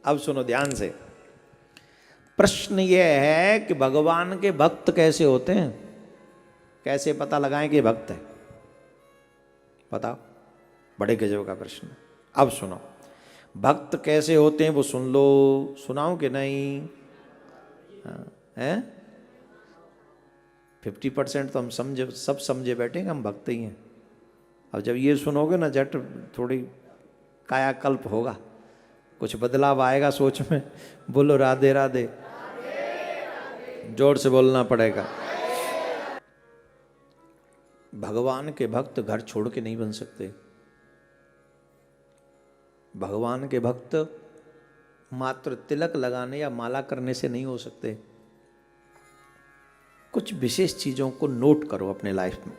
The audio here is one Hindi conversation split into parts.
अब सुनो ध्यान से। प्रश्न यह है कि भगवान के भक्त कैसे होते हैं, कैसे पता लगाएं कि भक्त है? बताओ, बड़े गजब का प्रश्न। अब सुनो, भक्त कैसे होते हैं वो सुन लो। सुनाऊं कि नहीं? हैं 50% तो हम समझे, सब समझे बैठे हैं कि हम भक्त ही हैं। अब जब ये सुनोगे ना, झट थोड़ी कायाकल्प होगा, कुछ बदलाव आएगा सोच में। बोलो राधे राधे, जोर से बोलना पड़ेगा। भगवान के भक्त घर छोड़ के नहीं बन सकते। भगवान के भक्त मात्र तिलक लगाने या माला करने से नहीं हो सकते। कुछ विशेष चीजों को नोट करो अपने लाइफ में,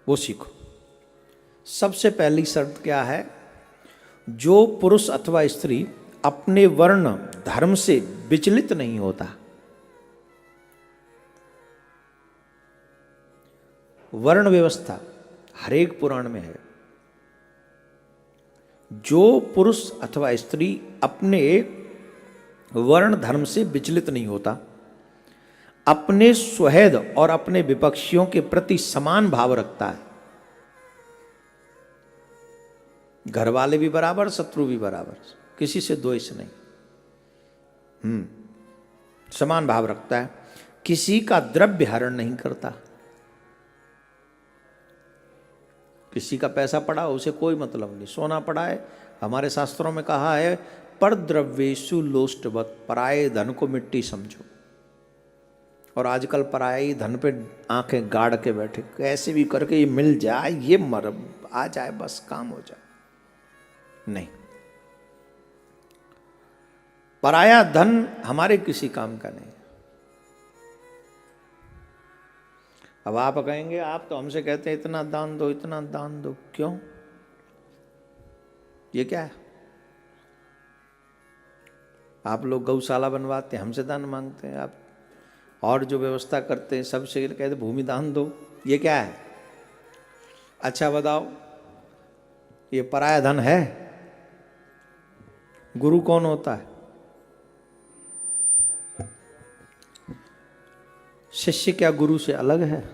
वो सीखो। सबसे पहली शर्त क्या है? जो पुरुष अथवा स्त्री अपने वर्ण धर्म से विचलित नहीं होता। वर्ण व्यवस्था हर एक पुराण में है। जो पुरुष अथवा स्त्री अपने वर्ण धर्म से विचलित नहीं होता, अपने स्वहैद और अपने विपक्षियों के प्रति समान भाव रखता है, घर वाले भी बराबर, शत्रु भी बराबर, किसी से द्वेष नहीं, समान भाव रखता है, किसी का द्रव्य हरण नहीं करता। किसी का पैसा पड़ा उसे कोई मतलब नहीं, सोना पड़ा है, हमारे शास्त्रों में कहा है पर द्रव्येषु लोष्टवत्, पराये धन को मिट्टी समझो। और आजकल पराये धन पे आंखें गाड़ के बैठे, कैसे भी करके ये मिल जाए, ये मर आ जाए, बस काम हो जाए। नहीं, पराया धन हमारे किसी काम का नहीं। अब आप कहेंगे आप तो हमसे कहते हैं इतना दान दो, इतना दान दो, क्यों? ये क्या है? आप लोग गौशाला बनवाते हैं, हमसे दान मांगते हैं। आप और जो व्यवस्था करते हैं सबसे कहते भूमि दान दो, ये क्या है? अच्छा बताओ, ये पराया धन है? गुरु कौन होता है? शिष्य क्या गुरु से अलग है?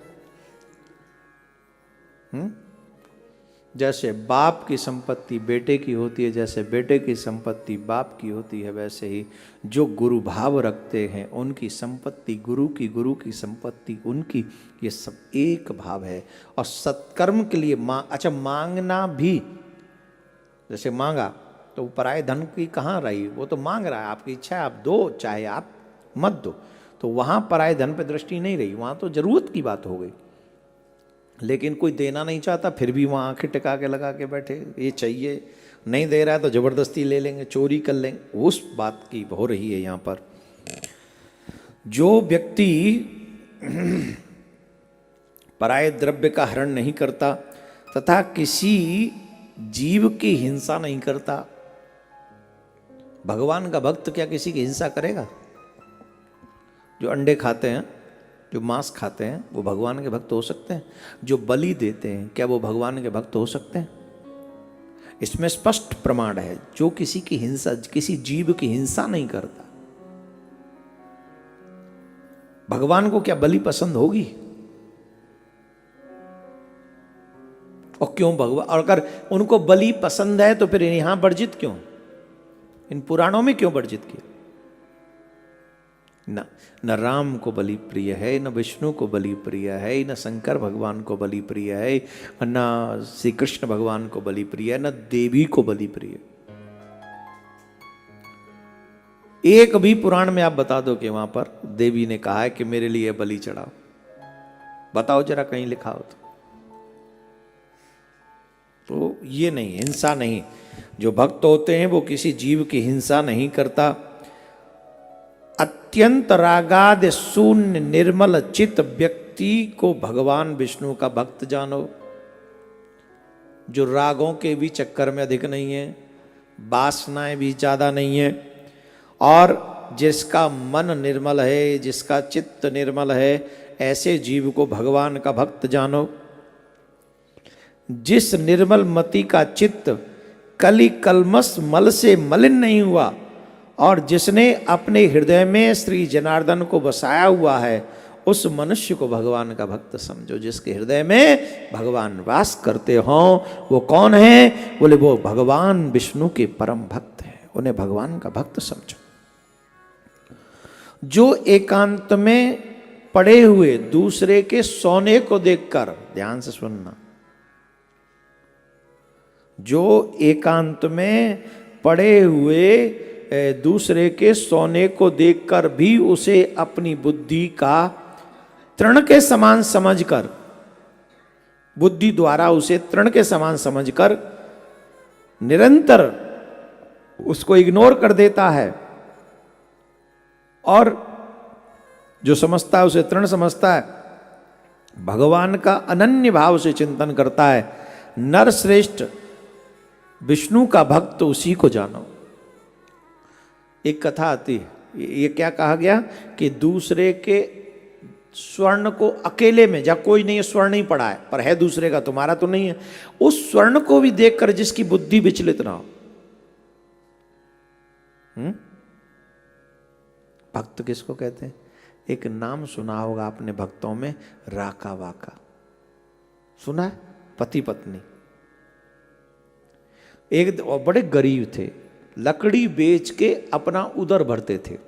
जैसे बाप की संपत्ति बेटे की होती है, जैसे बेटे की संपत्ति बाप की होती है, वैसे ही जो गुरु भाव रखते हैं उनकी संपत्ति गुरु की, गुरु की संपत्ति उनकी, ये सब एक भाव है। और सत्कर्म के लिए अच्छा मांगना भी, जैसे मांगा तो पराये धन की कहाँ रही? वो तो मांग रहा है, आपकी इच्छा है आप दो, चाहे आप मत दो, तो वहां पराये धन पे दृष्टि नहीं रही, वहां तो जरूरत की बात हो गई। लेकिन कोई देना नहीं चाहता, फिर भी वहाँ आंखें टिका के लगा के बैठे, ये चाहिए, नहीं दे रहा है तो जबरदस्ती ले लेंगे, चोरी कर लेंगे, उस बात की हो रही है यहाँ पर। जो व्यक्ति पराये द्रव्य का हरण नहीं करता तथा किसी जीव की हिंसा नहीं करता, भगवान का भक्त क्या किसी की हिंसा करेगा? जो अंडे खाते हैं, जो मांस खाते हैं, वो भगवान के भक्त हो सकते हैं? जो बलि देते हैं, क्या वो भगवान के भक्त हो सकते हैं? इसमें स्पष्ट प्रमाण है, जो किसी की हिंसा, किसी जीव की हिंसा नहीं करता, भगवान को क्या बलि पसंद होगी? और क्यों भगवान, और अगर उनको बलि पसंद है तो फिर यहां वर्जित क्यों, इन पुराणों में क्यों वर्जित किया? न राम को बलि प्रिय है, न विष्णु को बलि प्रिय है, न शंकर भगवान को बलि प्रिय है, न श्री कृष्ण भगवान को बलि प्रिय है, न देवी को बलि प्रिय। एक भी पुराण में आप बता दो कि वहां पर देवी ने कहा है कि मेरे लिए बलि चढ़ाओ, बताओ जरा, कहीं लिखा हो तो ये नहीं, हिंसा नहीं। जो भक्त होते हैं वो किसी जीव की हिंसा नहीं करता। अत्यंत रागाद शून्य निर्मल चित्त व्यक्ति को भगवान विष्णु का भक्त जानो। जो रागों के भी चक्कर में अधिक नहीं है, वासनाएं भी ज्यादा नहीं है, और जिसका मन निर्मल है, जिसका चित्त निर्मल है, ऐसे जीव को भगवान का भक्त जानो। जिस निर्मल मति का चित्त कली कलमस मल से मलिन नहीं हुआ, और जिसने अपने हृदय में श्री जनार्दन को बसाया हुआ है, उस मनुष्य को भगवान का भक्त समझो। जिसके हृदय में भगवान वास करते हो वो कौन है? बोले वो भगवान विष्णु के परम भक्त हैं, उन्हें भगवान का भक्त समझो। जो एकांत में पड़े हुए दूसरे के सोने को देखकर, ध्यान से सुनना, जो एकांत में पड़े हुए दूसरे के सोने को देखकर भी उसे अपनी बुद्धि का तृण के समान समझकर, बुद्धि द्वारा उसे तृण के समान समझकर निरंतर उसको इग्नोर कर देता है, और जो समझता है उसे तृण समझता है, भगवान का अनन्य भाव से चिंतन करता है, नर श्रेष्ठ विष्णु का भक्त उसी को जानो। एक कथा आती है, ये क्या कहा गया कि दूसरे के स्वर्ण को अकेले में, जब कोई नहीं है, स्वर्ण नहीं पड़ा है पर है दूसरे का, तुम्हारा तो नहीं है, उस स्वर्ण को भी देखकर जिसकी बुद्धि विचलित ना हो। भक्त किसको कहते हैं? एक नाम सुना होगा आपने भक्तों में, राका वाका सुना है? पति पत्नी एक बड़े गरीब थे, लकड़ी बेच के अपना उदर भरते थे।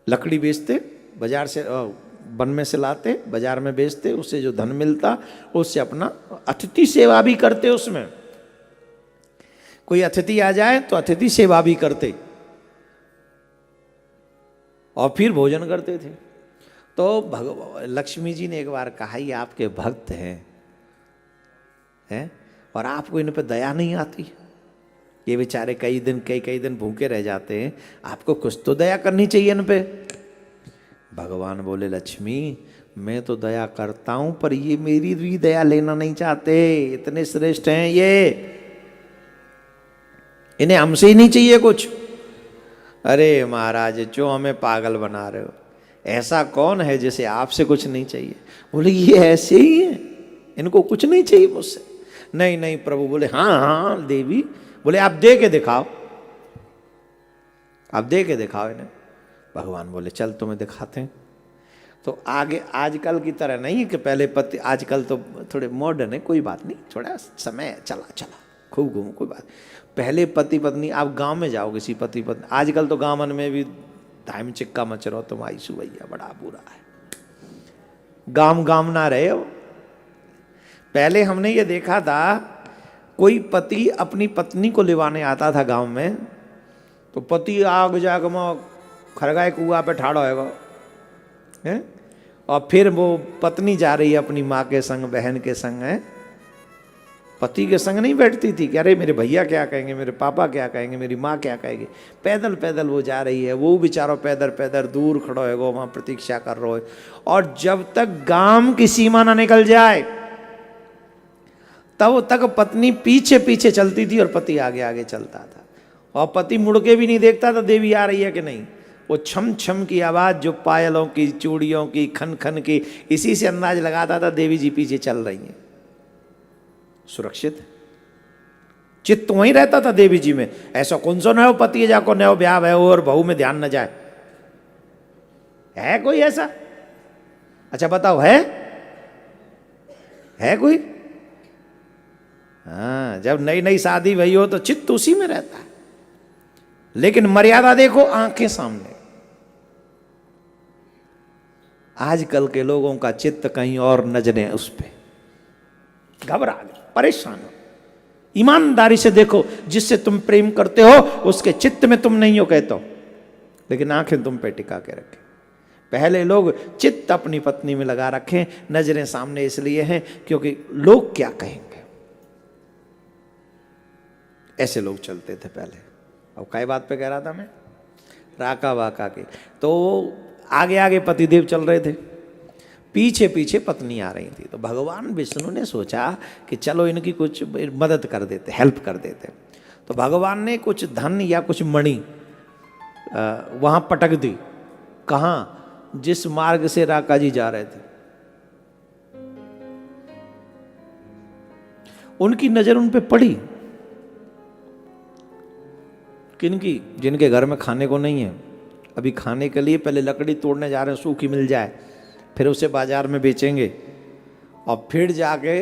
लकड़ी बेचते, बाजार से वन में से लाते, बाजार में बेचते, उससे जो धन मिलता उससे अपना अतिथि सेवा भी करते। उसमें कोई अतिथि आ जाए तो अतिथि सेवा भी करते और फिर भोजन करते थे। तो लक्ष्मी जी ने एक बार कहा, ये आपके भक्त हैं और आपको इन पे दया नहीं आती? ये बेचारे कई दिन भूखे रह जाते हैं, आपको कुछ तो दया करनी चाहिए इन पे। भगवान बोले, लक्ष्मी मैं तो दया करता हूं, पर ये मेरी भी दया लेना नहीं चाहते, इतने श्रेष्ठ हैं ये, इन्हें हमसे ही नहीं चाहिए कुछ। अरे महाराज, जो हमें पागल बना रहे हो, ऐसा कौन है जिसे आपसे कुछ नहीं चाहिए? बोले ये ऐसे ही है, इनको कुछ नहीं चाहिए मुझसे। नहीं नहीं प्रभु। बोले हाँ हाँ देवी। बोले आप दे के दिखाओ, आप दे के दिखाओ इन्हें। भगवान बोले चल तुम्हें दिखाते हैं। तो आगे आजकल की तरह नहीं है कि पहले पति, आजकल तो थोड़े मॉडर्न है, कोई बात नहीं, थोड़ा समय चला खूब घूमो, कोई बात। पहले पति पत्नी, आप गांव में जाओ किसी पति पत्नी, आजकल तो गांव में भी धाम चिक्का मच रहा हो, तुम आईसु भैया बड़ा बुरा है, गांव ना रहे हो। पहले हमने ये देखा था, कोई पति अपनी पत्नी को लिवाने आता था गांव में, तो पति आग जाग में खरगाए कुआ पे ठाड़ा होगा है, और फिर वो पत्नी जा रही है अपनी माँ के संग, बहन के संग है, पति के संग नहीं बैठती थी कि अरे मेरे भैया क्या कहेंगे, मेरे पापा क्या कहेंगे, मेरी माँ क्या कहेगी। पैदल पैदल वो जा रही है, वो बेचारा पैदल पैदल दूर खड़ा होगा, वहाँ प्रतीक्षा कर रहा है, और जब तक गांव की सीमा ना निकल जाए तब तक पत्नी पीछे पीछे चलती थी और पति आगे आगे चलता था, और पति मुड़ के भी नहीं देखता था देवी आ रही है कि नहीं। वो छम छम की आवाज़ जो पायलों की, चूड़ियों की, खन खन की, इसी से अंदाज लगाता था देवी जी पीछे चल रही हैं, सुरक्षित। चित्त वहीं रहता था देवी जी में। ऐसा कौन सा नयो पति है जाको नयो ब्याह है और बहू में ध्यान न जाए, है कोई ऐसा? अच्छा बताओ, है कोई? हाँ, जब नई नई शादी भई हो तो चित्त उसी में रहता है, लेकिन मर्यादा देखो आंखें सामने। आजकल के लोगों का चित्त कहीं और, नजरें उस पे, घबरा गए, परेशान हो। ईमानदारी से देखो, जिससे तुम प्रेम करते हो उसके चित्त में तुम नहीं हो कहते हो, लेकिन आंखें तुम पे टिका के रखे। पहले लोग चित्त अपनी पत्नी में लगा रखें, नजरें सामने इसलिए हैं क्योंकि लोग क्या कहेंगे, ऐसे लोग चलते थे पहले। अब काय बात पे कह रहा था मैं? राका वाका के। तो आगे आगे पतिदेव चल रहे थे, पीछे पीछे पत्नी आ रही थी। तो भगवान विष्णु ने सोचा कि चलो इनकी कुछ मदद कर देते, हेल्प कर देते। तो भगवान ने कुछ धन या कुछ मणि वहाँ पटक दी। कहाँ? जिस मार्ग से राका जी जा रहे थे। उनकी नजर उन पे पड़ी। किनकी? जिनके घर में खाने को नहीं है, अभी खाने के लिए पहले लकड़ी तोड़ने जा रहे हैं, सूखी मिल जाए, फिर उसे बाजार में बेचेंगे और फिर जाके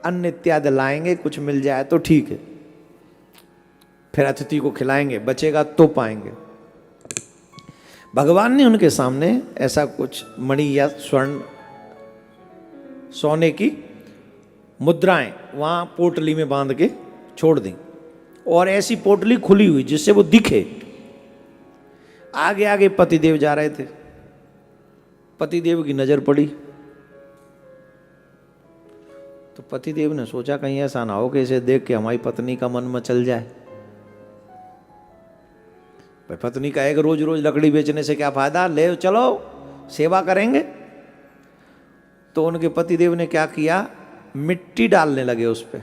अन्न इत्यादि लाएंगे, कुछ मिल जाए तो ठीक है, फिर अतिथि को खिलाएंगे, बचेगा तो पाएंगे। भगवान ने उनके सामने ऐसा कुछ मणि या स्वर्ण सोने की मुद्राएं वहां पोटली में बांध के छोड़ दी, और ऐसी पोटली खुली हुई जिससे वो दिखे। आगे आगे पतिदेव जा रहे थे, पतिदेव की नजर पड़ी तो पतिदेव ने सोचा कहीं ऐसा ना हो कि इसे देख के हमारी पत्नी का मन मचल जाए। पत्नी कहेगा रोज रोज लकड़ी बेचने से क्या फायदा, ले चलो सेवा करेंगे। तो उनके पतिदेव ने क्या किया, मिट्टी डालने लगे उस पे।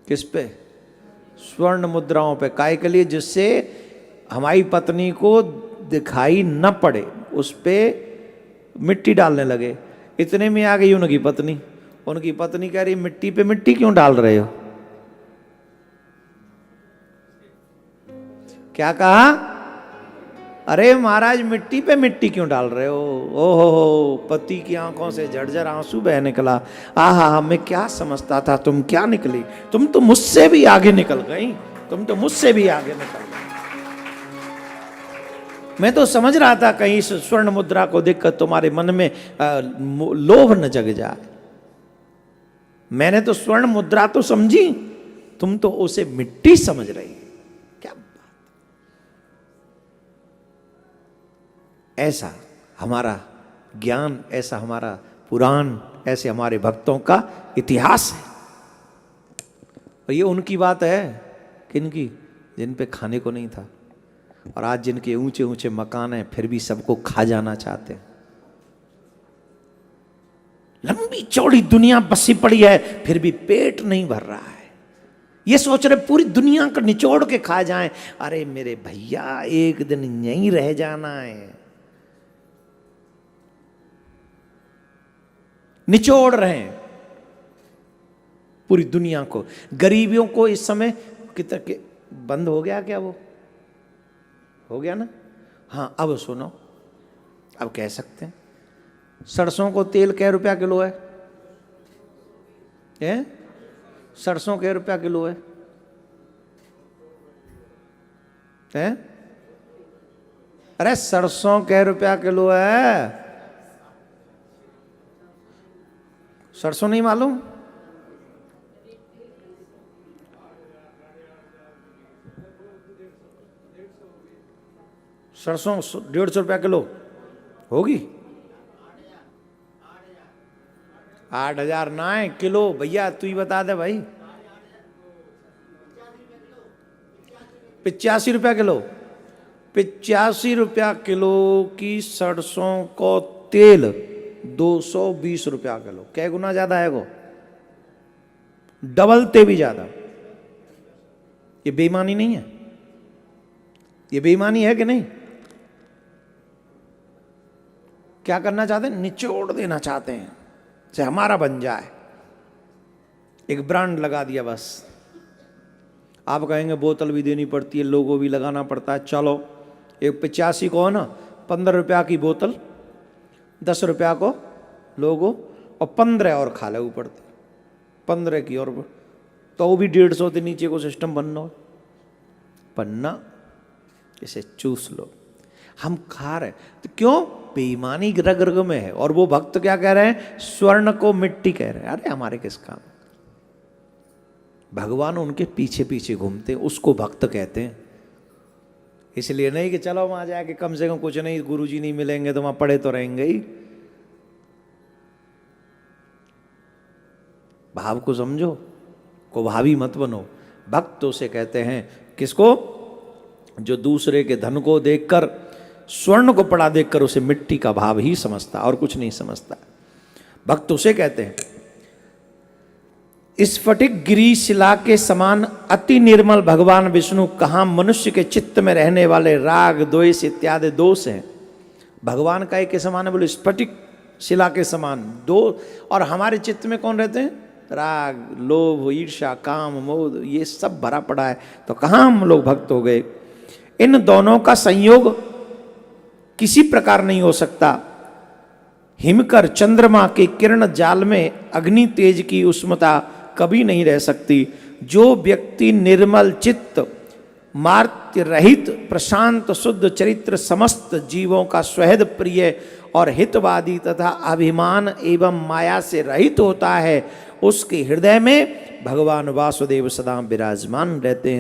किस पे? स्वर्ण मुद्राओं पे। काय के लिए? जिससे हमारी पत्नी को दिखाई न पड़े, उस पे मिट्टी डालने लगे। इतने में आ गई उनकी पत्नी। उनकी पत्नी कह रही मिट्टी पे मिट्टी क्यों डाल रहे हो? क्या कहा? अरे महाराज मिट्टी पे मिट्टी क्यों डाल रहे हो? ओहो हो, पति की आंखों से झरझर आंसू बह निकला। आहा, मैं क्या समझता था, तुम क्या निकली, तुम तो मुझसे भी आगे निकल गई, तुम तो मुझसे भी आगे निकल गई। मैं तो समझ रहा था कहीं इस स्वर्ण मुद्रा को देखकर तुम्हारे मन में लोभ न जग जाए। मैंने तो स्वर्ण मुद्रा तो समझी, तुम तो उसे मिट्टी समझ रही। क्या बात! ऐसा हमारा ज्ञान, ऐसा हमारा पुराण, ऐसे हमारे भक्तों का इतिहास है। और ये उनकी बात है, किनकी? जिन पे खाने को नहीं था, और आज जिनके ऊंचे ऊंचे मकान हैं फिर भी सबको खा जाना चाहते हैं। लंबी चौड़ी दुनिया बसी पड़ी है फिर भी पेट नहीं भर रहा है। ये सोच रहे पूरी दुनिया को निचोड़ के खा जाएं। अरे मेरे भैया, एक दिन यहीं रह जाना है। निचोड़ रहे हैं पूरी दुनिया को। गरीबियों को इस समय कितना बंद हो गया क्या? वो हो गया ना? हाँ, अब सुनो, अब कह सकते हैं। सरसों को तेल कै रुपया किलो है? सरसों कै रुपया किलो है? अरे सरसों कै रुपया किलो है? सरसों नहीं मालूम? सरसों 150 रुपया किलो होगी। 8,000 ना है किलो भैया, तू ही बता दे भाई। 85 रुपया किलो। 85 रुपया किलो की सरसों को तेल 220 रुपया किलो। क्या गुना ज्यादा है वो? डबलते भी ज्यादा। ये बेईमानी नहीं है? ये बेईमानी है कि नहीं? क्या करना चाहते हैं? निचोड़ देना चाहते हैं, चाहे हमारा बन जाए। एक ब्रांड लगा दिया बस। आप कहेंगे बोतल भी देनी पड़ती है, लोगो भी लगाना पड़ता है। चलो, एक 85 को है ना, 15 रुपया की बोतल, 10 रुपया को लोगो, और 15 और खा ले ऊपर 15 की, और तो वो भी 150 से नीचे को सिस्टम बनना पन्ना, इसे चूस लो। हम खा रहे तो क्यों? बेईमानी रग रग में है। और वो भक्त क्या कह रहे हैं? स्वर्ण को मिट्टी कह रहे हैं। अरे हमारे किस काम? भगवान उनके पीछे पीछे घूमते, उसको भक्त कहते हैं। इसलिए नहीं कि चलो वहां जाके कम से कम कुछ नहीं, गुरुजी नहीं मिलेंगे तो वहां पड़े तो रहेंगे ही। भाव को समझो, को भावी मत बनो। भक्त उसे कहते हैं किसको? जो दूसरे के धन को देखकर, स्वर्ण को पड़ा देखकर उसे मिट्टी का भाव ही समझता और कुछ नहीं समझता। भक्त उसे कहते हैं। स्फटिक गिरी शिला के समान अति निर्मल भगवान विष्णु कहां मनुष्य के चित्त में रहने वाले राग द्वेष इत्यादि दोष हैं। भगवान का एक के समान है, बोले स्फटिक शिला के समान दो। और हमारे चित्त में कौन रहते हैं? राग, लोभ, ईर्ष्या, काम, मोह ये सब भरा पड़ा है, तो कहाँ हम लोग भक्त हो गए। इन दोनों का संयोग किसी प्रकार नहीं हो सकता। हिमकर चंद्रमा के किरण जाल में अग्नि तेज की उष्मता कभी नहीं रह सकती। जो व्यक्ति निर्मल चित्त, मार्त्य रहित, प्रशांत, शुद्ध चरित्र, समस्त जीवों का स्वहद प्रिय और हितवादी तथा अभिमान एवं माया से रहित होता है, उसके हृदय में भगवान वासुदेव सदा विराजमान रहते हैं।